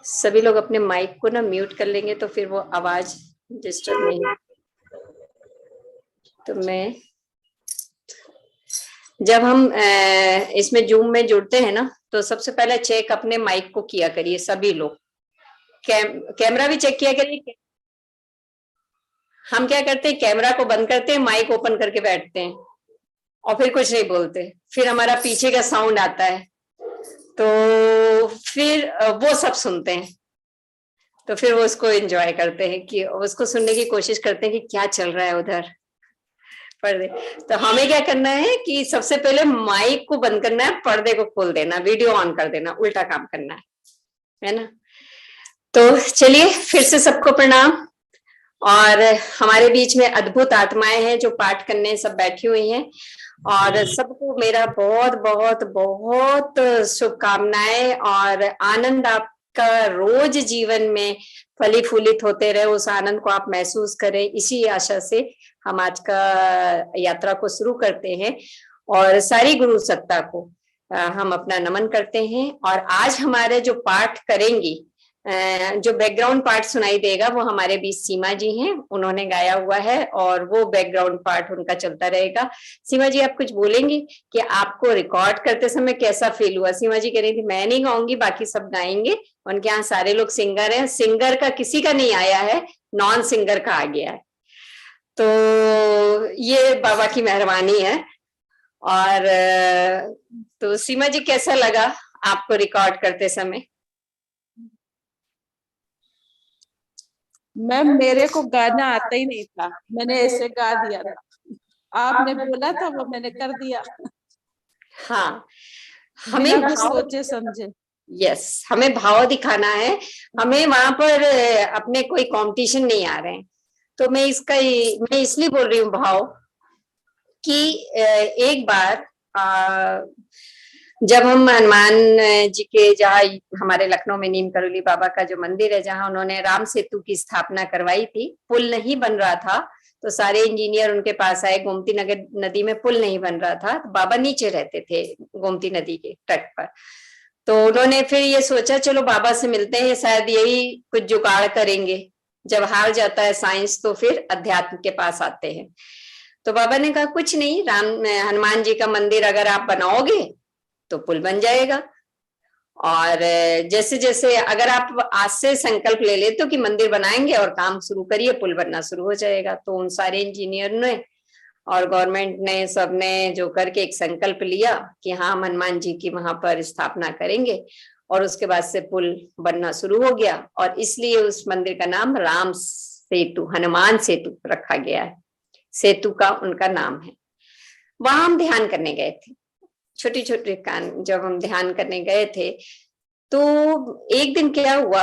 सभी लोग अपने माइक को ना म्यूट कर लेंगे तो फिर वो आवाज डिस्टर्ब नहीं। तो मैं जब हम इसमें जूम में जुड़ते हैं ना, तो सबसे पहले चेक अपने माइक को किया करिए सभी लोग। कैमरा भी चेक किया करिए। हम क्या करते हैं, कैमरा को बंद करते हैं, माइक ओपन करके बैठते हैं और फिर कुछ नहीं बोलते। फिर हमारा पीछे का साउंड आता है तो फिर वो सब सुनते हैं, तो फिर वो उसको एंजॉय करते हैं, कि उसको सुनने की कोशिश करते हैं कि क्या चल रहा है उधर पर्दे। तो हमें क्या करना है कि सबसे पहले माइक को बंद करना है, पर्दे को खोल देना, वीडियो ऑन कर देना, उल्टा काम करना है ना। तो चलिए फिर से सबको प्रणाम। और हमारे बीच में अद्भुत आत्माएं हैं जो पाठ करने सब बैठी हुई हैं, और सबको मेरा बहुत बहुत बहुत शुभकामनाएं और आनंद आपका रोज जीवन में फली फूलित होते रहे, उस आनंद को आप महसूस करें, इसी आशा से हम आज का यात्रा को शुरू करते हैं। और सारी गुरु सत्ता को हम अपना नमन करते हैं। और आज हमारे जो पाठ करेंगी, जो बैकग्राउंड पार्ट सुनाई देगा वो हमारे बीच सीमा जी हैं, उन्होंने गाया हुआ है और वो बैकग्राउंड पार्ट उनका चलता रहेगा। सीमा जी आप कुछ बोलेंगी कि आपको रिकॉर्ड करते समय कैसा फील हुआ? सीमा जी कह रही थी मैं नहीं गाऊंगी, बाकी सब गाएंगे, उनके यहाँ सारे लोग सिंगर हैं, सिंगर का किसी का नहीं आया है, नॉन सिंगर का आ गया है, तो ये बाबा की मेहरबानी है। और तो सीमा जी कैसा लगा आपको रिकॉर्ड करते समय? मैम मेरे को गाना आता ही नहीं था, मैंने ऐसे गा दिया था, आपने बोला था वो मैंने कर दिया। हाँ, हमें कुछ सोचे समझे। यस, हमें भाव दिखाना है, हमें वहां पर अपने कोई कंपटीशन नहीं आ रहे हैं। तो मैं इसलिए बोल रही हूँ भाव कि एक बार जब हम हनुमान जी के, जहाँ हमारे लखनऊ में नीम करोली बाबा का जो मंदिर है, जहाँ उन्होंने राम सेतु की स्थापना करवाई थी, पुल नहीं बन रहा था, तो सारे इंजीनियर उनके पास आए, गोमती नगर नदी में पुल नहीं बन रहा था, तो बाबा नीचे रहते थे गोमती नदी के तट पर। तो उन्होंने फिर ये सोचा चलो बाबा से मिलते हैं, शायद यही कुछ जुगाड़ करेंगे, जब हार जाता है साइंस तो फिर अध्यात्म के पास आते हैं। तो बाबा ने कहा कुछ नहीं, हनुमान जी का मंदिर अगर आप बनाओगे तो पुल बन जाएगा, और जैसे जैसे अगर आप आज से संकल्प ले लेते हो कि मंदिर बनाएंगे और काम शुरू करिए, पुल बनना शुरू हो जाएगा। तो उन सारे इंजीनियर ने और गवर्नमेंट ने, सबने जो करके एक संकल्प लिया कि हाँ हम हनुमान जी की वहां पर स्थापना करेंगे, और उसके बाद से पुल बनना शुरू हो गया, और इसलिए उस मंदिर का नाम राम सेतु, हनुमान सेतु रखा गया है, सेतु का उनका नाम है। वहां हम ध्यान करने गए थे, छोटी छोटी कान, जब हम ध्यान करने गए थे तो एक दिन क्या हुआ,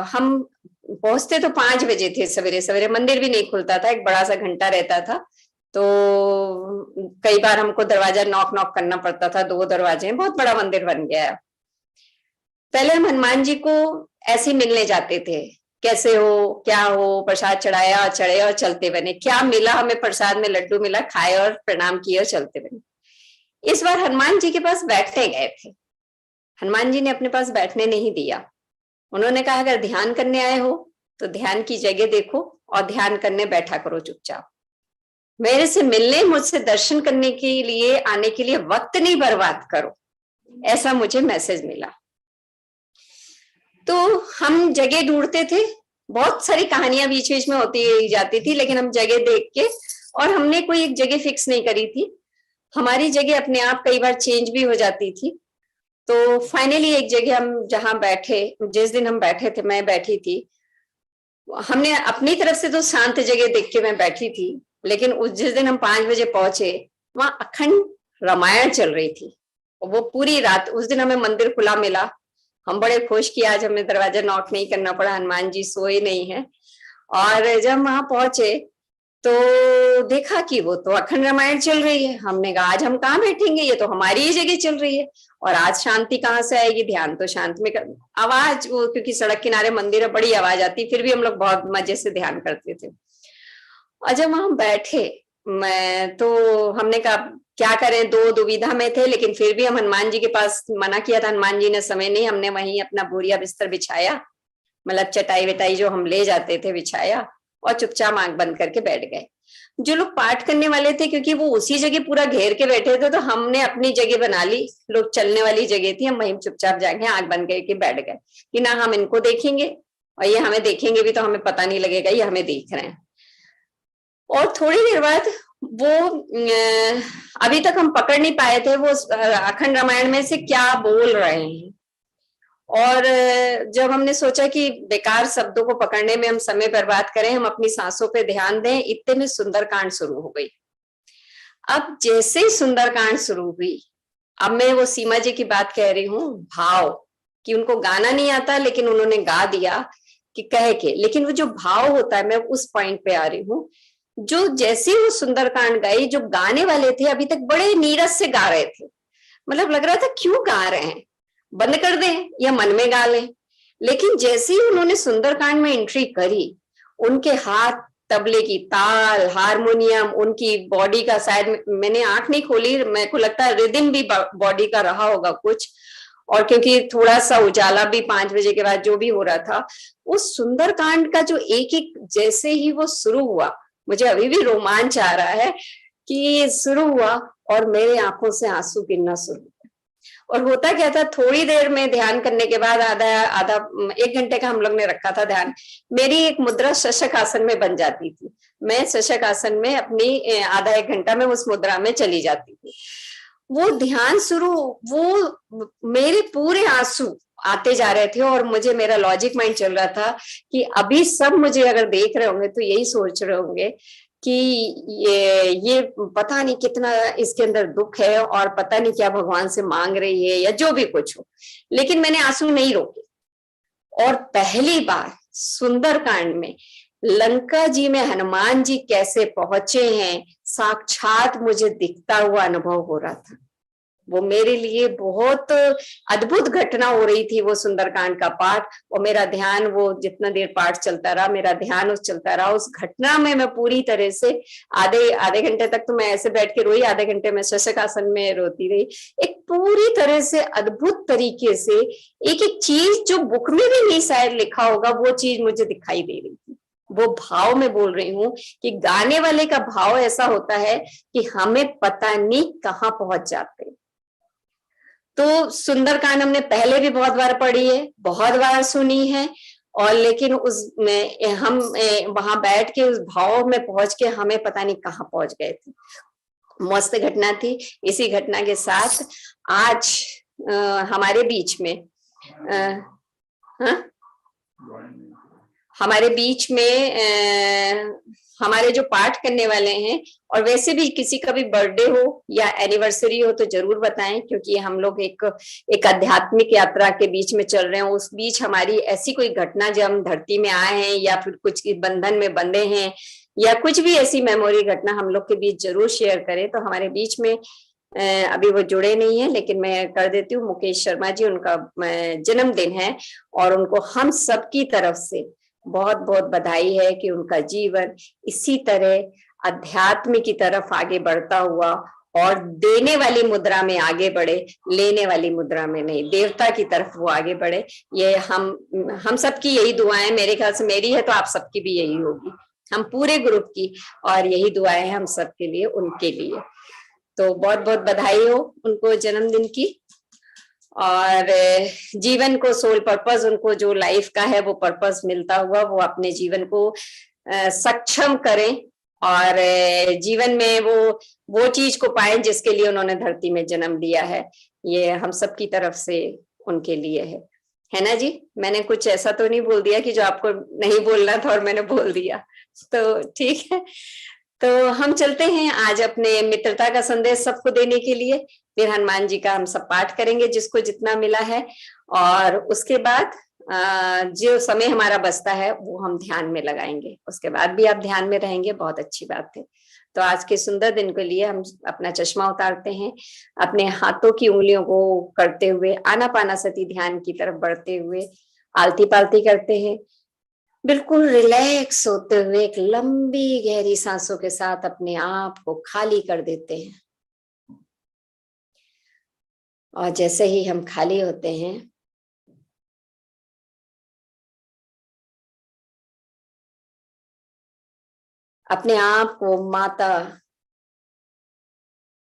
हम पहुंचते तो 5 बजे थे, सवेरे सवेरे, मंदिर भी नहीं खुलता था, एक बड़ा सा घंटा रहता था, तो कई बार हमको दरवाजा नॉक नॉक करना पड़ता था, 2 दरवाजे हैं, बहुत बड़ा मंदिर बन गया है। पहले हम हनुमान जी को ऐसे मिलने जाते थे, कैसे हो, क्या हो, प्रसाद चढ़ाया, चढ़े और चलते बने, क्या मिला हमें प्रसाद में, लड्डू मिला, खाए और प्रणाम किए और चलते बने। इस बार हनुमान जी के पास बैठने गए थे, हनुमान जी ने अपने पास बैठने नहीं दिया, उन्होंने कहा अगर ध्यान करने आए हो तो ध्यान की जगह देखो और ध्यान करने बैठा करो चुपचाप, मेरे से मिलने, मुझसे दर्शन करने के लिए आने के लिए वक्त नहीं बर्बाद करो, ऐसा मुझे मैसेज मिला। तो हम जगह ढूंढते थे, बहुत सारी कहानियां बीच बीच में होती जाती थी, लेकिन हम जगह देख के, और हमने कोई एक जगह फिक्स नहीं करी थी, हमारी जगह अपने आप कई बार चेंज भी हो जाती थी। तो फाइनली एक जगह हम जहां बैठे, जिस दिन हम बैठे थे, मैं बैठी थी, हमने अपनी तरफ से तो शांत जगह देख के मैं बैठी थी, लेकिन उस जिस दिन हम 5 बजे पहुंचे, वहां अखंड रामायण चल रही थी, वो पूरी रात। उस दिन हमें मंदिर खुला मिला, हम बड़े खुश कि आज हमें दरवाजा नॉक नहीं करना पड़ा, हनुमान जी सोए नहीं है। और जब वहां पहुंचे तो देखा कि वो तो अखंड रामायण चल रही है, हमने कहा आज हम कहाँ बैठेंगे, ये तो हमारी ही जगह चल रही है, और आज शांति कहाँ से आएगी, ध्यान तो शांत में कर, आवाज वो, क्योंकि सड़क किनारे मंदिर है, बड़ी आवाज आती, फिर भी हम लोग बहुत मजे से ध्यान करते थे। और जब वहां बैठे, मैं तो हमने कहा क्या करें, दो दुविधा में थे, लेकिन फिर भी हम हनुमान जी के पास मना किया था, हनुमान जी ने समय नहीं, हमने वहीं अपना बोरिया बिस्तर बिछाया, मतलब चटाई वटाई जो हम ले जाते थे बिछाया, और चुपचाप आंख बंद करके बैठ गए। जो लोग पाठ करने वाले थे, क्योंकि वो उसी जगह पूरा घेर के बैठे थे, तो हमने अपनी जगह बना ली, लोग चलने वाली जगह थी, हम वहीं चुपचाप जाके आंख बंद करके बैठ गए कि ना हम इनको देखेंगे और ये हमें देखेंगे भी, तो हमें पता नहीं लगेगा ये हमें देख रहे हैं। और थोड़ी देर बाद वो अभी तक हम पकड़ नहीं पाए थे वो अखंड रामायण में से क्या बोल रहे हैं। और जब हमने सोचा कि बेकार शब्दों को पकड़ने में हम समय बर्बाद करें, हम अपनी सांसों पे ध्यान दें, इतने में सुंदरकांड शुरू हो गई। अब जैसे ही सुंदरकांड शुरू हुई, अब मैं वो सीमा जी की बात कह रही हूँ, भाव कि उनको गाना नहीं आता लेकिन उन्होंने गा दिया कि कह के, लेकिन वो जो भाव होता है, मैं उस पॉइंट पे आ रही हूँ। जो जैसे ही वो सुंदरकांड गाई, जो गाने वाले थे अभी तक बड़े नीरस से गा रहे थे, मतलब लग रहा था क्यों गा रहे हैं, बंद कर दें या मन में गा लें। लेकिन जैसे ही उन्होंने सुंदरकांड में एंट्री करी, उनके हाथ तबले की ताल, हारमोनियम, उनकी बॉडी का, शायद मैंने आंख नहीं खोली, मेरे को लगता है रिदम भी बॉडी का रहा होगा कुछ। और क्योंकि थोड़ा सा उजाला भी 5 बजे के बाद जो भी हो रहा था, उस सुंदरकांड का जो एक एक जैसे ही वो शुरू हुआ, मुझे अभी भी रोमांच आ रहा है कि शुरू हुआ और मेरे आंखों से आंसू गिरना शुरू। और होता क्या था, थोड़ी देर में ध्यान करने के बाद, आधा आधा 1 घंटे का हम लोग ने रखा था ध्यान, मेरी एक मुद्रा शशक आसन में बन जाती थी। मैं शशक आसन में अपनी आधा 1 घंटा में उस मुद्रा में चली जाती थी। वो ध्यान शुरू, वो मेरे पूरे आंसू आते जा रहे थे और मुझे, मेरा लॉजिक माइंड चल रहा था कि अभी सब मुझे अगर देख रहे होंगे तो यही सोच रहे होंगे कि ये पता नहीं कितना इसके अंदर दुख है और पता नहीं क्या भगवान से मांग रही है या जो भी कुछ हो। लेकिन मैंने आंसू नहीं रोके। और पहली बार सुंदरकांड में लंका जी में हनुमान जी कैसे पहुंचे हैं, साक्षात मुझे दिखता हुआ अनुभव हो रहा था। वो मेरे लिए बहुत अद्भुत घटना हो रही थी, वो सुंदरकांड का पाठ। और मेरा ध्यान, वो जितना देर पाठ चलता रहा, मेरा ध्यान उस चलता रहा उस घटना में। मैं पूरी तरह से आधे घंटे तक तो मैं ऐसे बैठ के रोई, आधे घंटे में शशक आसन में रोती रही। एक पूरी तरह से अद्भुत तरीके से एक एक चीज जो बुक में भी नहीं शायद लिखा होगा, वो चीज मुझे दिखाई दे रही थी। वो भाव में बोल रही हूँ कि गाने वाले का भाव ऐसा होता है कि हमें पता नहीं कहाँ पहुंच जाते। तो सुंदरकांड हमने पहले भी बहुत बार पढ़ी है, बहुत बार सुनी है, और लेकिन उसमें हम वहां बैठ के उस भाव में पहुंच के हमें पता नहीं कहाँ पहुंच गए थे। मस्त घटना थी। इसी घटना के साथ आज हमारे बीच में हमारे बीच में हमारे जो पाठ करने वाले हैं, और वैसे भी किसी का भी बर्थडे हो या एनिवर्सरी हो तो जरूर बताएं, क्योंकि हम लोग एक आध्यात्मिक यात्रा के बीच में चल रहे हैं। उस बीच हमारी ऐसी कोई घटना, जब हम धरती में आए हैं या फिर कुछ बंधन में बंधे हैं या कुछ भी ऐसी मेमोरी घटना हम लोग के बीच जरूर शेयर करें। तो हमारे बीच में अभी वो जुड़े नहीं है, लेकिन मैं कर देती हूँ, मुकेश शर्मा जी, उनका जन्मदिन है और उनको हम सबकी तरफ से बहुत बहुत बधाई है कि उनका जीवन इसी तरह अध्यात्म की तरफ आगे बढ़ता हुआ और देने वाली मुद्रा में आगे बढ़े, लेने वाली मुद्रा में नहीं, देवता की तरफ वो आगे बढ़े। ये हम सबकी यही दुआएं, मेरे ख्याल से मेरी है तो आप सबकी भी यही होगी, हम पूरे ग्रुप की, और यही दुआएं हम सबके लिए, उनके लिए। तो बहुत बहुत बधाई हो उनको जन्मदिन की। और जीवन को सोल पर्पस, उनको जो लाइफ का है वो पर्पस मिलता हुआ, वो अपने जीवन को सक्षम करें और जीवन में वो चीज को पाएं जिसके लिए उन्होंने धरती में जन्म लिया है। ये हम सब की तरफ से उनके लिए है ना जी। मैंने कुछ ऐसा तो नहीं बोल दिया कि जो आपको नहीं बोलना था और मैंने बोल दिया, तो ठीक है। तो हम चलते हैं आज अपने मित्रता का संदेश सबको देने के लिए। फिर हनुमान जी का हम सब पाठ करेंगे जिसको जितना मिला है, और उसके बाद जो समय हमारा बचता है वो हम ध्यान में लगाएंगे। उसके बाद भी आप ध्यान में रहेंगे, बहुत अच्छी बात है। तो आज के सुंदर दिन के लिए हम अपना चश्मा उतारते हैं, अपने हाथों की उंगलियों को करते हुए आनापानासती ध्यान की तरफ बढ़ते हुए आलती पालती करते हैं। बिल्कुल रिलैक्स होते हुए एक लंबी गहरी सांसों के साथ अपने आप को खाली कर देते हैं। और जैसे ही हम खाली होते हैं, अपने आप को माता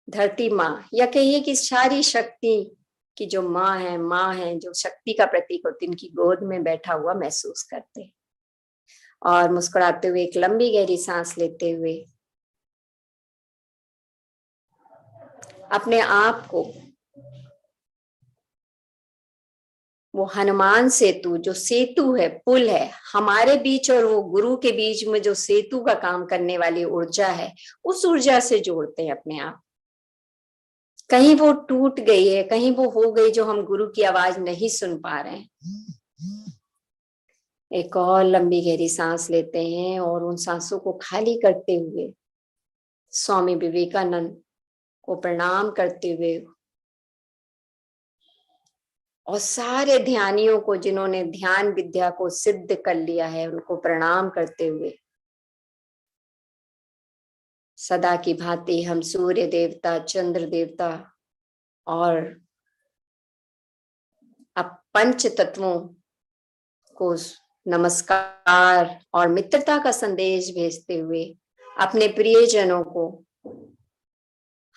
धरती माँ, या कहिए कि सारी शक्ति की जो माँ है, जो शक्ति का प्रतीक होती है, उनकी गोद में बैठा हुआ महसूस करते हैं। और मुस्कुराते हुए एक लंबी गहरी सांस लेते हुए अपने आप को वो हनुमान सेतु, जो सेतु है, पुल है हमारे बीच और वो गुरु के बीच में, जो सेतु का काम करने वाली ऊर्जा है, उस ऊर्जा से जोड़ते हैं अपने आप। कहीं वो टूट गई है, कहीं वो हो गई जो हम गुरु की आवाज नहीं सुन पा रहे हैं। एक और लंबी गहरी सांस लेते हैं और उन सांसों को खाली करते हुए स्वामी विवेकानंद को प्रणाम करते हुए और सारे ध्यानियों को जिन्होंने ध्यान विद्या को सिद्ध कर लिया है, उनको प्रणाम करते हुए सदा की भांति हम सूर्य देवता, चंद्र देवता और अब पंच तत्वों को नमस्कार और मित्रता का संदेश भेजते हुए अपने प्रियजनों को,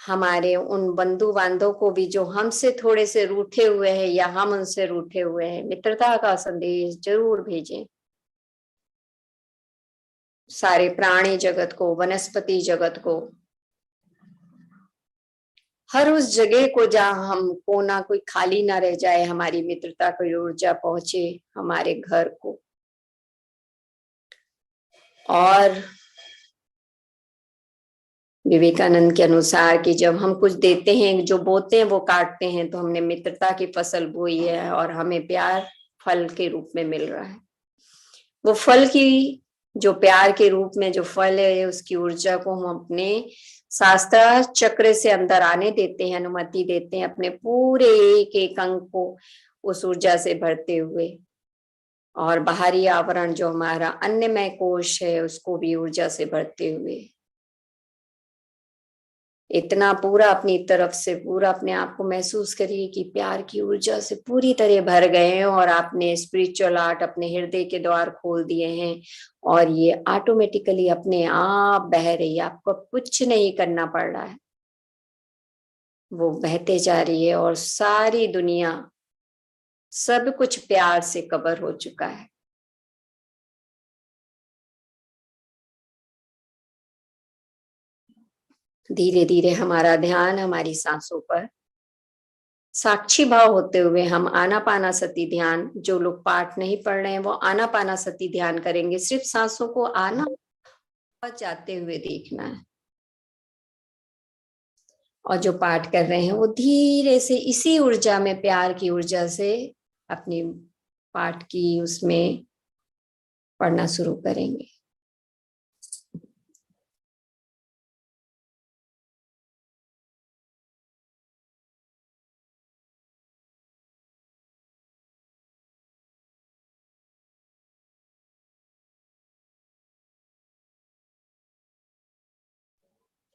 हमारे उन बंधु बांधव को भी जो हमसे थोड़े से रूठे हुए हैं या हम उनसे रूठे हुए हैं, मित्रता का संदेश जरूर भेजें। सारे प्राणी जगत को, वनस्पति जगत को, हर उस जगह को जहां हम कोना कोई खाली ना रह जाए, हमारी मित्रता की ऊर्जा पहुंचे हमारे घर को। और विवेकानंद के अनुसार कि जब हम कुछ देते हैं, जो बोते हैं वो काटते हैं, तो हमने मित्रता की फसल बोई है और हमें प्यार फल के रूप में मिल रहा है। वो फल की, जो प्यार के रूप में जो फल है, उसकी ऊर्जा को हम अपने शास्त्र चक्र से अंदर आने देते हैं, अनुमति देते हैं, अपने पूरे एक एक अंग को उस ऊर्जा से भरते हुए। और बाहरी आवरण जो हमारा अन्नमय कोश है, उसको भी ऊर्जा से भरते हुए इतना पूरा अपनी तरफ से पूरा अपने आप को महसूस करिए कि प्यार की ऊर्जा से पूरी तरह भर गए हैं और आपने स्पिरिचुअल आर्ट अपने हृदय के द्वार खोल दिए हैं और ये ऑटोमेटिकली अपने आप बह रही है। आपको कुछ नहीं करना पड़ रहा है, वो बहते जा रही है और सारी दुनिया, सब कुछ प्यार से कवर हो चुका है। धीरे धीरे हमारा ध्यान हमारी सांसों पर साक्षी भाव होते हुए हम आनापानासती ध्यान, जो लोग पाठ नहीं पढ़ रहे हैं वो आनापानासती ध्यान करेंगे। सिर्फ सांसों को आना जाते हुए देखना है। और जो पाठ कर रहे हैं वो धीरे से इसी ऊर्जा में, प्यार की ऊर्जा से अपनी पाठ की उसमें पढ़ना शुरू करेंगे।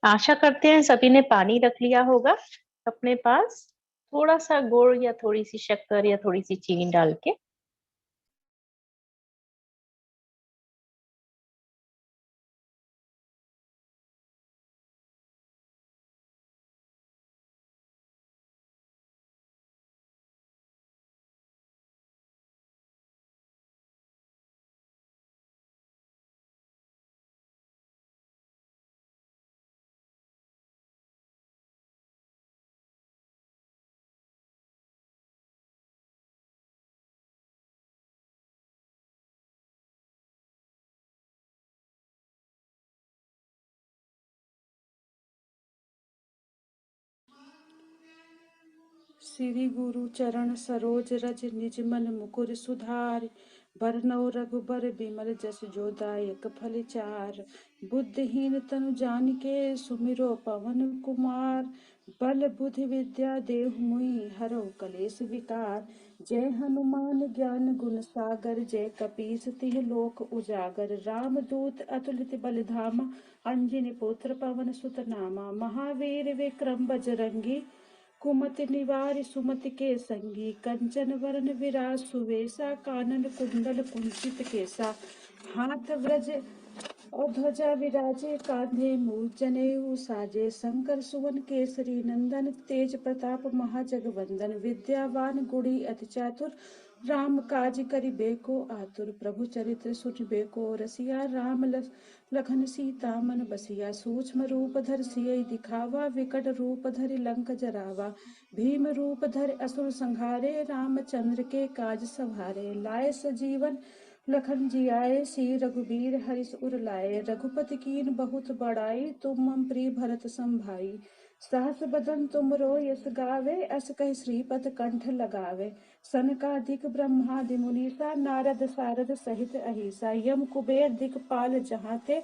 आशा करते हैं सभी ने पानी रख लिया होगा अपने पास, थोड़ा सा गुड़ या थोड़ी सी शक्कर या थोड़ी सी चीनी डाल के। श्री गुरु चरण सरोज रज निज मन मुकुर सुधार, बरनौ रघुबर बिमल जस जो दायक फल चार। बुद्धिहीन तनु जानिके सुमिरो पवन कुमार, बल बुद्धि विद्या देहु मुहि हरौ कलेश विकार। जय हनुमान ज्ञान गुण सागर, जय कपीस तिह लोक उजागर। राम दूत अतुलित बल धामा, अंजनी पुत्र पवन सुत नामा। महावीर विक्रम बजरंगी, कुमति निवारि सुमति के संगी, कंचन वरन विराज सुवेशा, कानन कुंडल कुंचित केसा, हाथ व्रज और ध्वजा विराजे, कांधे मूल जनेऊ साजे, शंकर सुवन केसरी नंदन, तेज प्रताप महाजगवंदन, विद्यावान गुणी अति चातुर, राम काज करिबेको आतुर, प्रभु चरित्र सुनिबेको रसिया, राम लखन सीता मन बसिया, सूक्ष्म रूप धर सियहि दिखावा, विकट रूप धरि लंक जरावा, भीम रूप धर असुर संहारे, रामचंद्र के काज सवारे, लाए सजीवन लखन जियाए, श्री रघुबीर हरिष उर लाए, रघुपति कीन बहुत बड़ाई, तुम मम प्रिय भरत सम भाई, सहस बदन तुम रो यस गावे, अस कहि श्रीपद कंठ लगावे, सनकादिक ब्रह्मादि मुनीसा, नारद सारद सहित अहिसा, यम कुबेर दिखपाल जहाँ ते,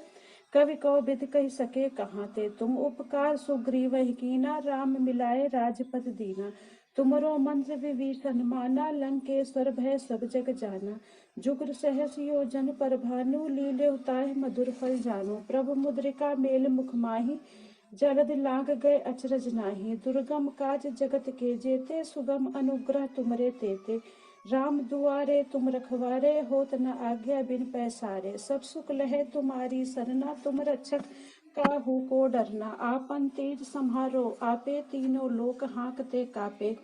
कवि कोविद कहि सके कहाँ ते, तुम उपकार सुग्रीव कीना, राम मिलाए राजपद दीना, तुमरो मंत्र विभीषण माना, लंकेश्वर भय सब जग जाना, जुगर सहस योजन पर भानु, लीले उताय मधुर फल जानो, प्रभु मुद्रिका मेल मुख माही, जलद लाग गए अचरज नाही, दुर्गम काज जगत के जेते, सुगम अनुग्रह तुमरे तेते, राम दुआरे तुम रखवारे, होत न आज्ञा बिन पैसारे, सब सुख लहे तुम्हारी सरना, तुम रक्षक काहू को डरना, आपन तेज सम्हारो आपे, तीनों लोक हांकते कापे,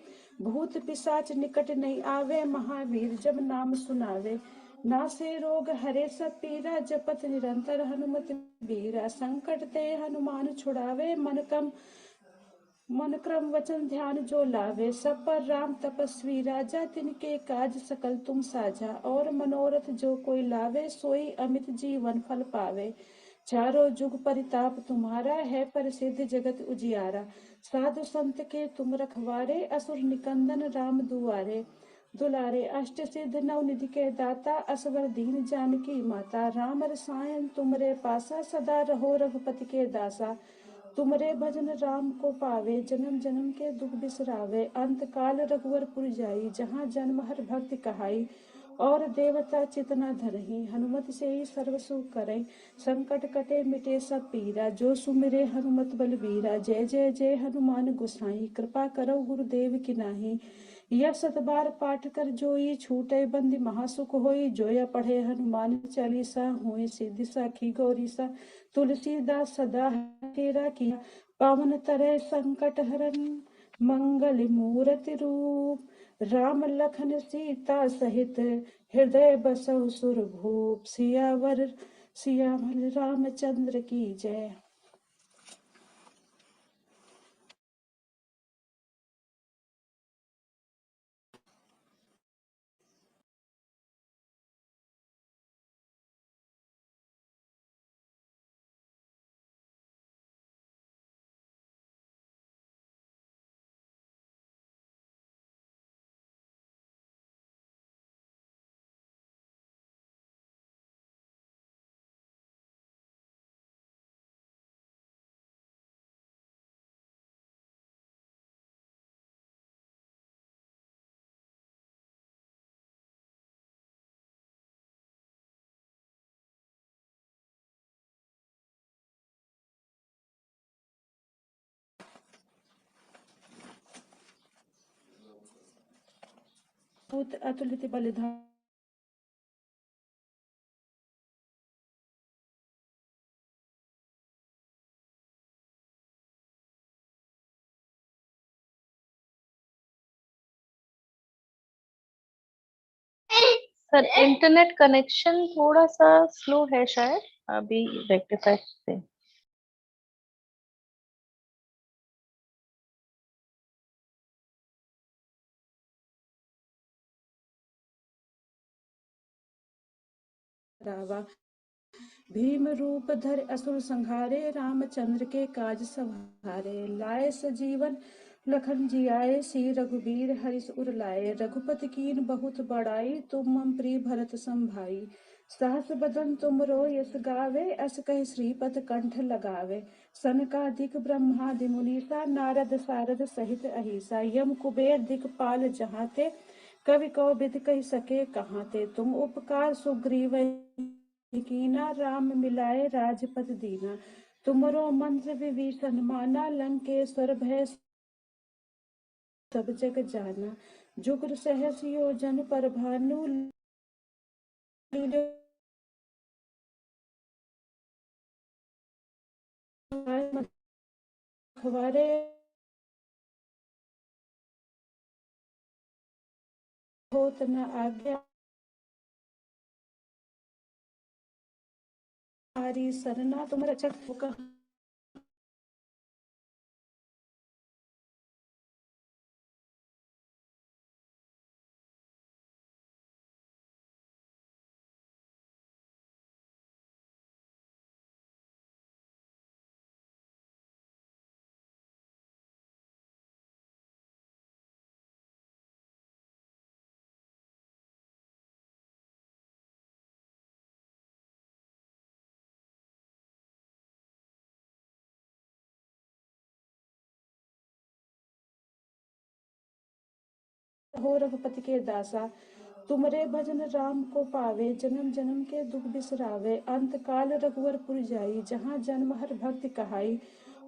भूत पिशाच निकट नहीं आवे, महावीर जब नाम सुनावे, नासे रोग हरे सब पीरा, जपत निरंतर हनुमत बीरा, संकट ते हनुमान छुड़ावे, मन क्रम वचन ध्यान जो लावे, सब पर राम तपस्वी राजा, तिनके काज सकल तुम साझा, और मनोरथ जो कोई लावे, सोई अमित जीवन फल पावे, चारों जुग परिताप तुम्हारा है, प्रसिद्ध जगत उजियारा, साधु संत के तुम रखवारे, असुर निकंदन राम दुलारे, अष्ट सिद्ध नव निधि के दाता, असवर दीन जानकी माता, राम रसायन तुमरे पासा, सदा रहो रघुपति के दासा, तुमरे भजन राम को पावे, जन्म जन्म के दुख बिसरावे, अंत काल रघुवरपुर जाई, जहाँ जन्म हर भक्ति कहाई, और देवता चितना धरही, हनुमत से ही सर्व सुख करई, संकट कटे मिटे सब पीरा, जो सुमिरे हनुमत बलबीरा, जय जय जय हनुमान गोसाई, कृपा करो गुरुदेव की नाही, यह सत बार पाठ कर जोई, छूटे बंदी महासुख होई, जोया पढ़े हनुमान चालीसा, हुए सिद्धि साखी गौरीसा, तुलसीदास सदा तेरा किया, पवन तरे संकट हरन, मंगल मूर्ति रूप, राम लखन सीता सहित, हृदय बसौ सुरभूप, सियावर रामचंद्र की जय। अतुलित बलिधाम सर इंटरनेट कनेक्शन थोड़ा सा स्लो है शायद, अभी रेक्टिफाई करते हैं। रावा, भीम रूप धर असुर संहारे, रामचंद्र के काज सवारे, लाए सजीवन लखन जियाए, श्री रघुबीर हरिष उर लाए, रघुपति कीन बहुत बड़ाई, तुम मम प्रिय भरत सम भाई, सहस बदन तुम रो यस गावे, अस कहि श्रीपद कंठ लगावे, सनकादिक ब्रह्मादि मुनीसा, नारद सारद सहित अहिसा, यम कुबेर दिखपाल जहाँ ते, कवि कोविद कहि सके कहाँ ते, तुम उपकार सुग्रीव कीना, राम मिलाए राजपद दीना, तुमरो मंत्र विभीषण माना, लंकेश्वर भय सब जग जाना। जुगर सहस योजन पर भानु लील्यो मखवारे होत न आज्ञा हमारी सरना। तुम रक्षक होकर हो रघुपति के दासा। तुमरे भजन राम को पावे, जन्म जन्म के दुख बिसरावे। अंत काल रघुवरपुर जाई, जहाँ जन्म हर भक्ति कहाई।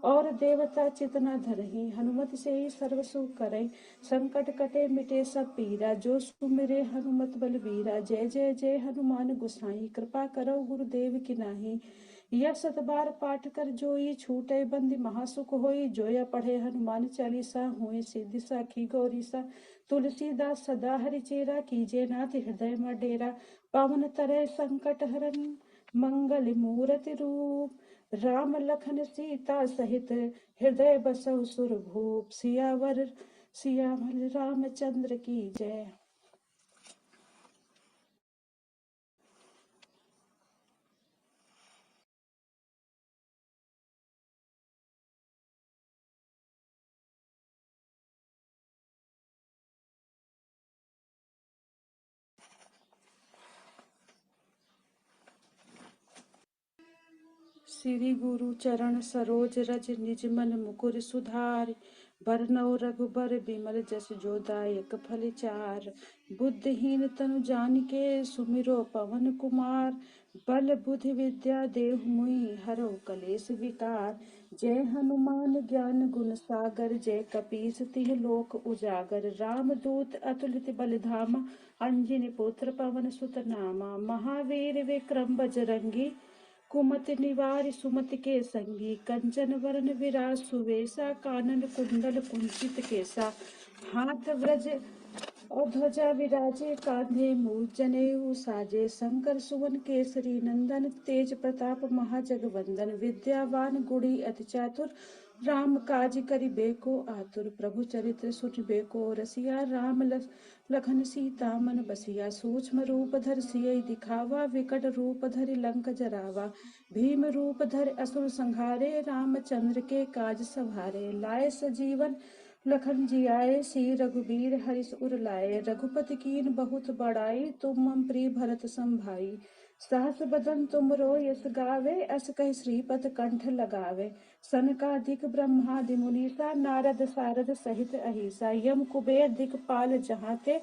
और देवता चित न धरहि, हनुमत से ही सर्व सुख करई। संकट कटे मिटे सब पीरा, जो सुमिरे हनुमत बलबीरा। जय जय जय हनुमान गोसाई, कृपा करो गुरुदेव की नाही। यह सत बार पाठ कर जोई, छूटे बंदी महासुख होई। जोया पढ़े हनुमान चालीसा, हुए सिद्धि साखी गौरीसा। तुलसीदास सदा हरिचेरा, कीजे नाथ हृदय में डेरा। पवन तरे संकट हरन, मंगल मूर्ति रूप। राम लखन सीता सहित, हृदय बसहु सुरभूप। सियावर सियावर रामचंद्र की जय। श्री गुरु चरण सरोज रज, निज मन मुकुर सुधार। बरनउँ रघुबर बिमल, जस जो दायक फल चार। बुद्धिहीन तनु जानिके, सुमिरो पवन कुमार। बल बुद्धि विद्या देहु मुहि, हरौ कलेस विकार। जय हनुमान ज्ञान गुण सागर, जय कपीस तिह लोक उजागर। राम दूत अतुलित बल धामा, अंजनी पुत्र पवन सुत नामा। महावीर विक्रम बजरंगी, कुमति निवार सुमति के संगी। कंचन वरन विराज सुवेशा, कानन कुंडल कुंचित केसा। हाथ व्रज और ध्वजा विराजे, कांधे मूल जनेऊ साजे। शंकर सुवन केसरी नंदन, तेज प्रताप महाजगवंदन। विद्यावान गुणी अति चातुर, राम काज करिबेको आतुर। प्रभु चरित्र सुनिबेको रसिया, राम लखन सीता मन बसिया। सूक्ष्म रूप धर सियहि दिखावा, विकट रूप धरि लंक जरावा। भीम रूप धरि असुर संहारे, रामचंद्र के काज सवारे। लाए सजीवन लखन जियाए, श्री रघुबीर हरिष उर लाए। रघुपति कीन बहुत बड़ाई, तुम मम प्रिय भरत सम भाई। सहस बदन तुमरो यस गावे, अस कहि श्रीपद कंठ लगावे। सनकादिक ब्रह्मादि मुनीसा, नारद सारद सहित अहिसा। यम कुबेर दिखपाल जहाँ ते,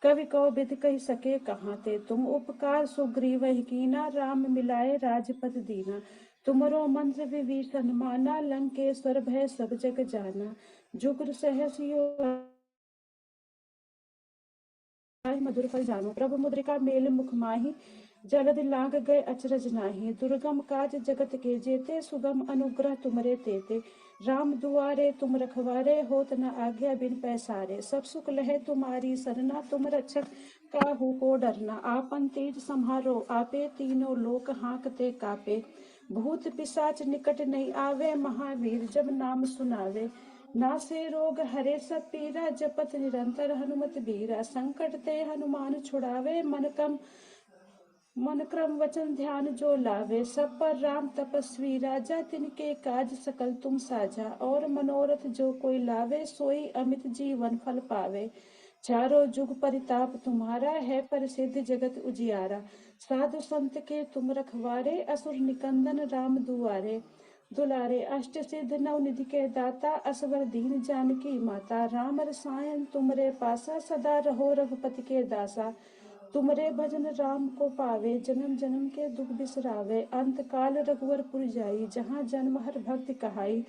कवि कोविद कहि सके कहाँ ते। तुम उपकार सुग्रीवहि कीना, राम मिलाए राजपद दीना। तुमरो मंत्र विभीषण माना, लंकेश्वर भय सब जग जाना। जुगर सहस मधुर फल जानो, प्रभु मुद्रिका मेल मुख माहि। जलद लांग गए अचरज नाही, दुर्गम काज जगत के जेते। सुगम अनुग्रह तुमरे तेते, राम दुआरे तुम रखवारे। होत न आज्ञा बिन पैसारे, सब सुख लहे तुम्हारी सरना। तुम रक्षक काहू को डरना, आपन तेज सम्हारो आपे। तीनों लोक हांकते कापे, भूत पिशाच निकट नहीं आवे। महावीर जब नाम सुनावे, नासे रोग हरे सब पीरा। जपत निरंतर हनुमत बीरा, संकट ते हनुमान छुड़ावे। मन क्रम वचन ध्यान जो लावे। सब पर राम तपस्वी राजा, तिनके काज सकल तुम साझा। और मनोरथ जो कोई लावे, सोई अमित जीवन फल पावे। चारों जुग परिताप तुम्हारा, है प्रसिद्ध जगत उजियारा। साधु संत के तुम रखवारे, असुर निकंदन राम दुआरे। दुलारे अष्ट सिद्ध नव निधि के दाता, असवर दीन जानकी माता। राम रसायन तुमरे पासा, सदा रहो रघुपति के दासा। तुमरे भजन राम को पावे, जन्म जन्म के दुख बिसरावे। अंत काल रघुवरपुर जाई, जहाँ जन्म हर भक्ति कहाई।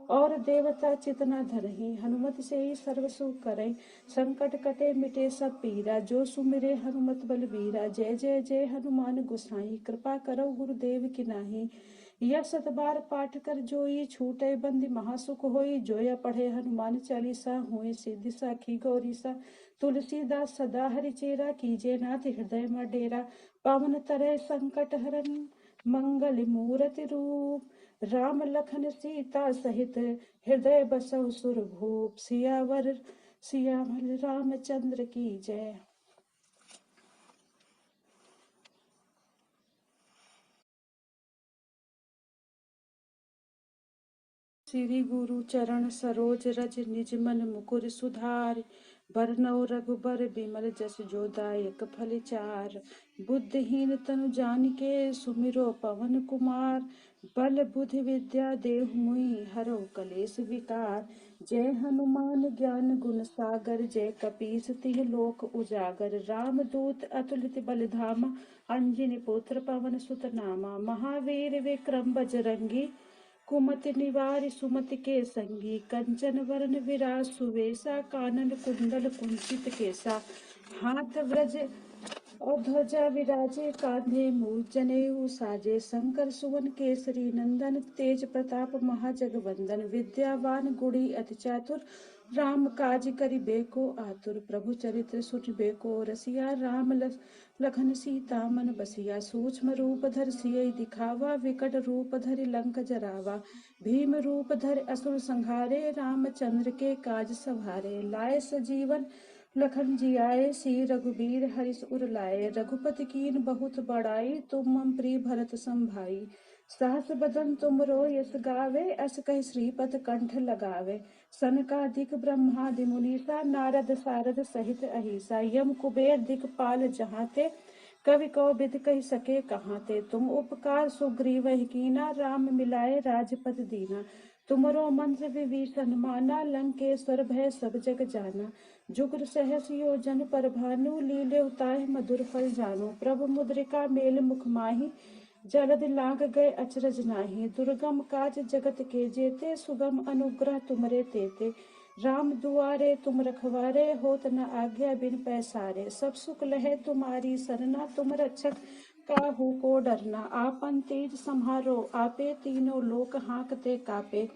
और देवता चितना धरहि हनुमत से ही सर्व सुख करई। संकट कटे मिटे सब पीरा, जो सुमिरे हनुमत बलबीरा। जय जय जय हनुमान गोसाई, कृपा करो गुरुदेव की नाही। यह 100 बार पाठ कर जोई, छूटे बंदी महासुख होई। जोया पढ़े हनुमान चालीसा, हुए सिद्धि साखी गौरीसा। तुलसीदास सदा हरिचेरा, कीजे नाथ हृदय में डेरा। पवन तरे संकट हरन, मंगल मूरति रूप। राम लखन सीता सहित, हृदय बसहु सुरभूप। सियावर सियावर रामचंद्र की जय। श्री गुरु चरण सरोज रज, निज मन मुकुर सुधार। बरनउँ रघुबर बिमल, जस जो दायक फल चार। बुद्धिहीन तनु जानिके, सुमिरो पवन कुमार। बल बुद्धि विद्या देहु मुहि, हरौ कलेश विकार। जय हनुमान ज्ञान गुण सागर, जय कपीस तिह लोक उजागर। राम दूत अतुलित बल धामा, अंजनी पुत्र पवन सुत नामा। महावीर विक्रम बजरंगी, कुमति निवारि सुमति के संगी। कंचन वरन विराज सुवेशा, कानन कुंडल कुंचित केसा। हाथ व्रज और ध्वजा विराजे, कांधे मूल जनेऊ साजे। शंकर सुवन केसरी नंदन, तेज प्रताप महाजगवंदन। विद्यावान गुणी अति चातुर, राम काज करिबेको आतुर। प्रभु चरित्र सुनिबेको रसिया, राम लखन सीता मन बसिया। सूक्ष्म रूप धर सियहि दिखावा, विकट रूप धरि लंक जरावा। भीम रूप धरि असुर संहारे, रामचंद्र के काज सवारे। लाए सजीवन लखन जियाए, श्री रघुबीर हरिष उर लाए। रघुपति कीन बहुत बड़ाई, तुम मम प्रिय भरत सम भाई। सहस बदन तुमरो यस गावे, अस कहि श्रीपद कंठ लगावे। सनकादिक ब्रह्मादि मुनीसा, नारद सारद सहित अहिसा। यम कुबेर दिखपाल जहाँ ते, कवि कोविद कहि सके कहाँ ते। तुम उपकार सुग्रीवहि कीना, राम मिलाए राजपद दीना। तुमरो मंत्र विभीषण माना, लंकेश्वर भय सब जग जाना। जुगर सहस योजन पर भानु, लील्यों ताहि मधुर फल जानु। प्रभु मुद्रिका मेल मुख माहि, जलधि लांघ गए अचरज नाही। दुर्गम काज जगत के जेते, सुगम अनुग्रह तुमरे तेते। राम दुआरे तुम रखवारे, होत न आज्ञा बिन पैसारे। सब सुख लहे तुम्हारी सरना, तुम रक्षक काहू को डरना। आपन तेज सम्हारो आपे, तीनों लोक हांकते कापे।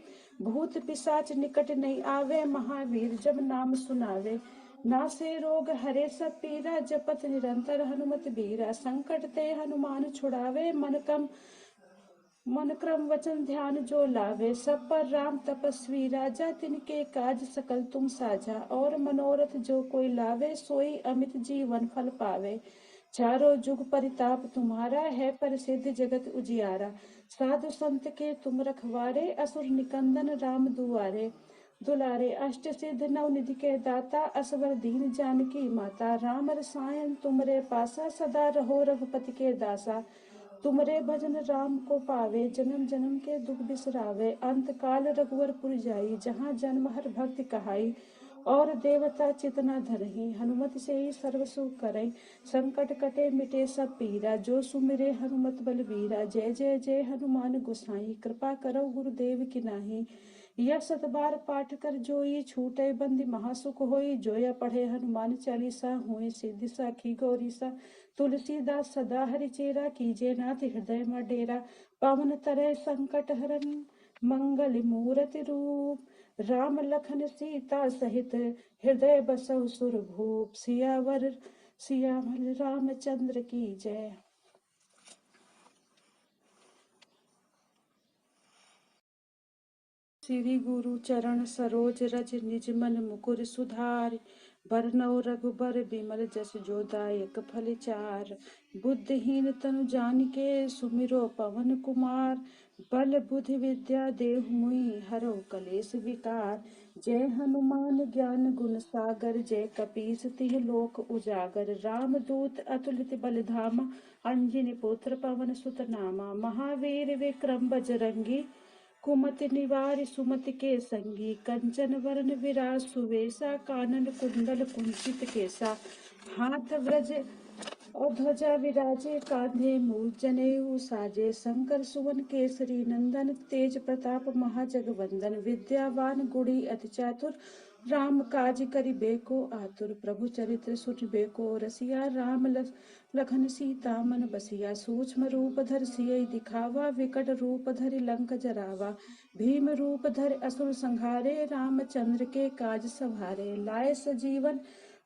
भूत पिशाच निकट नहीं आवे, महावीर जब नाम सुनावे। नासे रोग हरे सब पीरा, जपत निरंतर हनुमत बीरा। संकट ते हनुमान छुड़ावे, मन क्रम वचन ध्यान जो लावे। सब पर राम तपस्वी राजा, तिनके काज सकल तुम साझा। और मनोरथ जो कोई लावे, सोई अमित जीवन फल पावे। चारों जुग परिताप तुम्हारा है, प्रसिद्ध जगत उजियारा। साधु संत के तुम रखवारे, असुर निकंदन राम दुआरे। दुलारे अष्ट सिद्ध नव निधि के दाता, असवर दीन जानकी माता। राम रसायन तुमरे पासा, सदा रहो रघुपति के दासा। तुमरे भजन राम को पावे, जन्म जन्म के दुख बिसरावे। अंत काल रघुवरपुर जाई, जहाँ जन्म हर भक्ति कहाई। और देवता चितना धरहि हनुमत से ही सर्व सुख करई। संकट कटे मिटे सब पीरा, जो सुमिरे हनुमत बलबीरा। जय जय जय हनुमान गोसाई, कृपा करो गुरुदेव की नाही। यह 100 बार पाठ कर जोई, छूटे बंदी महासुख होई। जोया पढ़े हनुमान चालीसा, हुए सिद्धि साखी गौरीसा। तुलसीदास सदा हरिचेरा, कीजे नाथ हृदय में डेरा। पवन तरे संकट हरन, मंगल मूरति रूप। राम लखन सीता सहित, हृदय बसहु सुरभूप। सियावर सियावर रामचंद्र की जय। श्री गुरु चरण सरोज रज, निज मन मुकुर सुधार। बरनउँ रघुबर बिमल, जस जो दायक फल चार। बुद्धिहीन तनु जानिके, सुमिरो पवन कुमार। बल बुद्धि विद्या देहु मुहि, हरौ कलेश विकार। जय हनुमान ज्ञान गुण सागर, जय कपीस तिह लोक उजागर। राम दूत अतुलित बल धामा, अंजनी पुत्र पवन सुत नामा। महावीर विक्रम बजरंगी, कुमति निवारि सुमति के संगी। कंचन वरन विराज सुवेशा, कानन कुंडल कुंचित केसा। हाथ व्रज और ध्वजा विराजे कांधे मूल जनेऊ साजे, शंकर सुवन केसरी नंदन, तेज प्रताप महाजगवंदन, विद्यावान गुणी अति चातुर, राम काज करिबेको आतुर, प्रभु चरित्र सुनिबेको रसिया, राम लखन सीता मन बसिया, सूक्ष्म रूप धर सियहि दिखावा, विकट रूप धरि लंक जरावा, भीम रूप धर असुर संहारे, रामचंद्र के काज सवारे, लाए सजीवन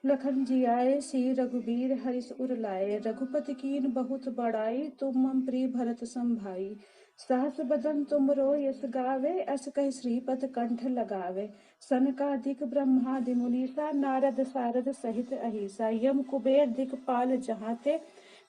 लखन जियाए, श्री रघुबीर हरिष उर लाए, रघुपति कीन बहुत बड़ाई, तुम मम प्रिय भरत संभाई, सहस बदन तुमरो यस गावे, अस कहि श्रीपद कंठ लगावे, सनकादिक ब्रह्मादि मुनीसा, नारद सारद सहित अहिसा, यम कुबेर दिखपाल जहाते,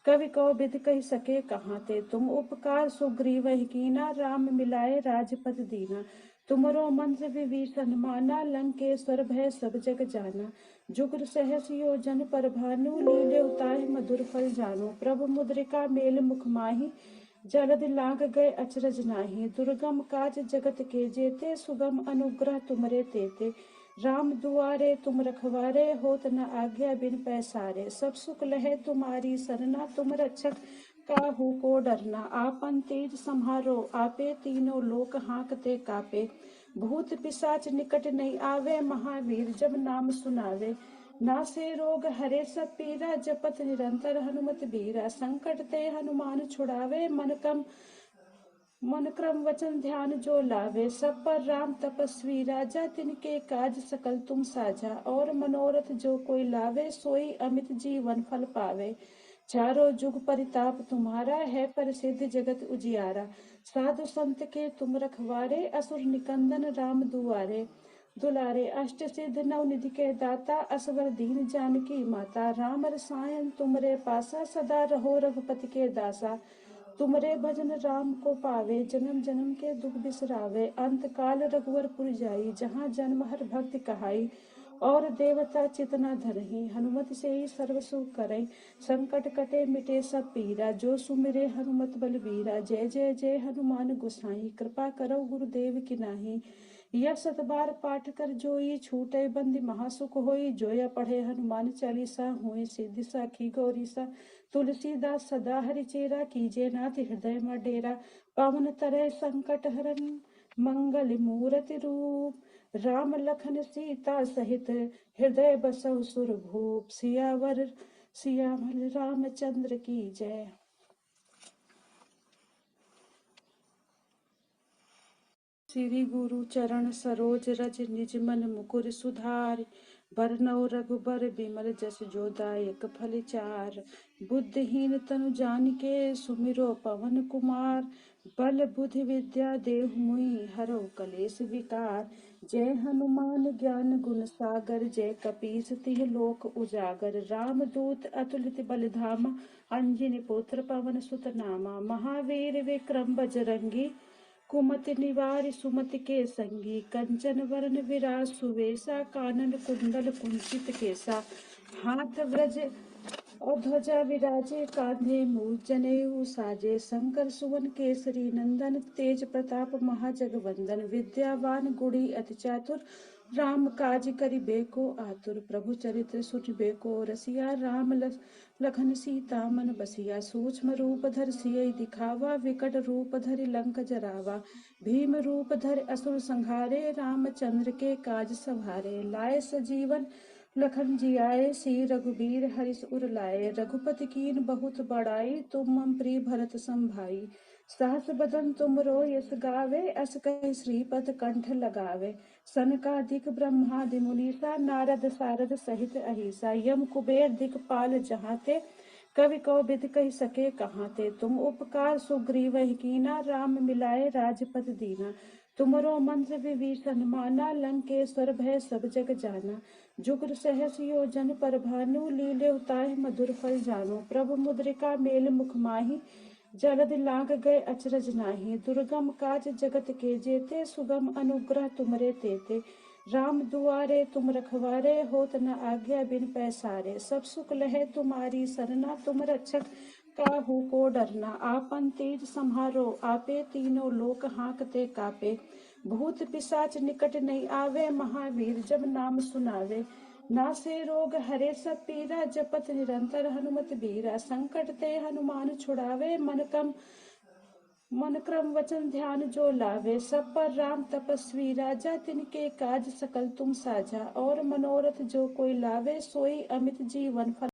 कवि कोविद कहि सके कहाते, तुम उपकार सुग्रीवहि कीना, राम मिलाए राजपद दीना, तुमरो मंत्र विभीषण माना, लंकेश्वर भय सब जग जाना, जुगर सहस योजन पर भानु, लीले उताहि मधुर फल जानु, प्रभु मुद्रिका मेल मुख माहि, जलद लांग गए अचरज नाही, दुर्गम काज जगत के जेते, सुगम अनुग्रह तुमरे तेते, राम दुआरे तुम रखवारे, होत न आज्ञा बिन पैसारे, सब सुख लहे तुम्हारी सरना, तुम रक्षक काहू को डरना, आपन तेज सम्हारो आपे, तीनों लोक हाँकते कापे, भूत पिशाच निकट नहीं आवे, महावीर जब नाम सुनावे, नासे रोग हरे सब पीरा, जपत निरंतर हनुमत बीरा, संकट ते हनुमान छुड़ावे, मन क्रम वचन ध्यान जो लावे, सब पर राम तपस्वी राजा, तिनके काज सकल तुम साझा, और मनोरथ जो कोई लावे, सोई अमित जीवन फल पावे, चारों जुग परिताप तुम्हारा है, प्रसिद्ध जगत उजियारा, साधु संत के तुम रखवारे, असुर निकंदन राम दुलारे, अष्ट सिद्ध नवनिधि के दाता, असवर दीन जानकी माता, राम रसायन तुमरे पासा, सदा रहो रघुपति के दासा, तुमरे भजन राम को पावे, जन्म जन्म के दुख बिसरावे, अंत काल रघुवरपुर जाई, जहाँ जन्म हर भक्ति कहाई, और देवता चितना धरही, हनुमत से ही सर्व सुख करई, संकट कटे मिटे सब पीरा, जो सुमिरे हनुमत बलबीरा, जय जय जय हनुमान गोसाई, कृपा करो गुरुदेव की नाही, यह सत बार पाठ कर जोई, छूटे बंदी महासुख होई, जोया पढ़े हनुमान चालीसा, हुए सिद्धि साखी गौरीसा, तुलसीदास सदा हरिचेरा, कीजे नाथ हृदय में डेरा, पवन तरय संकट हरन मंगल मूर्ति रूप, राम लखन सीता सहित हृदय बसव सुरभूप, सियावर रामचंद्र की जय। श्री गुरु चरण सरोज रज निज मन मुकुर सुधार, बरनौ रघुबर बिमल जस जो दायक फल चार, बुद्धिहीन तनु जानिके सुमिरो पवन कुमार, बल बुद्धि विद्या देहु मुहि हरौ कलेश विकार, जय हनुमान ज्ञान गुण सागर, जय कपीस तिह लोक उजागर, राम दूत अतुलित बल धामा, अंजनी पुत्र पवन सुत नामा, महावीर विक्रम बजरंगी, कुमति निवार सुमति के संगी, कंचन वरण विराज सुवेशा, कानन कुंडल कुंचित केसा, हाथ व्रज और ध्वजा विराजे कांधे मूल जनेऊ साजे, शंकर सुवन केसरी नंदन, तेज प्रताप महाजगवंदन, विद्यावान गुणी अति चातुर, राम काज करिबेको आतुर, प्रभु चरित्र सुनिबेको रसिया, राम लखन सीता मन बसिया, सूक्ष्म रूप धर सियहि दिखावा, विकट रूप धरि लंक जरावा, भीम रूप धर असुर संहारे, रामचंद्र के काज सवारे, लाए सजीवन लखन जियाए, श्री रघुबीर हरिष उर लाए, रघुपति कीन बहुत बड़ाई, तुम मम प्रिय भरत संभाई, सहस बदन तुमरो यस गावे, अस कहि श्रीपद कंठ लगावे, सनकादिक ब्रह्मादि मुनीसा, नारद सारद सहित अहिसा, यम कुबेर दिखपाल जहाते, कवि कोविद कहि सके कहाते, तुम उपकार सुग्रीवहि कीना, राम मिलाए राजपद दीना, तुमरो मंत्र विभीषण माना, लंकेश्वर भय सब जग जाना, जुगर सहस योजन पर भानु, लीले उताहि मधुर फल जानु, प्रभु मुद्रिका मेल मुख माहि, जलद लांग गए अचरज नाही, दुर्गम काज जगत के जेते, सुगम अनुग्रह तुमरे तेते, राम दुआरे तुम रखवारे, होत न आज्ञा बिन पैसारे, सब सुख लहे तुम्हारी सरना, तुम रक्षक काहू को डरना, आपन तेज सम्हारो आपे, तीनों लोक हाँकते कापे, भूत पिशाच निकट नहीं आवे, महावीर जब नाम सुनावे, नासे रोग हरे सब पीरा, जपत निरंतर हनुमत बीरा। संकट ते हनुमान छुड़ावे, मन क्रम वचन ध्यान जो लावे। सब पर राम तपस्वी राजा, तिनके काज सकल तुम साझा। और मनोरथ जो कोई लावे, सोई अमित जीवन फल।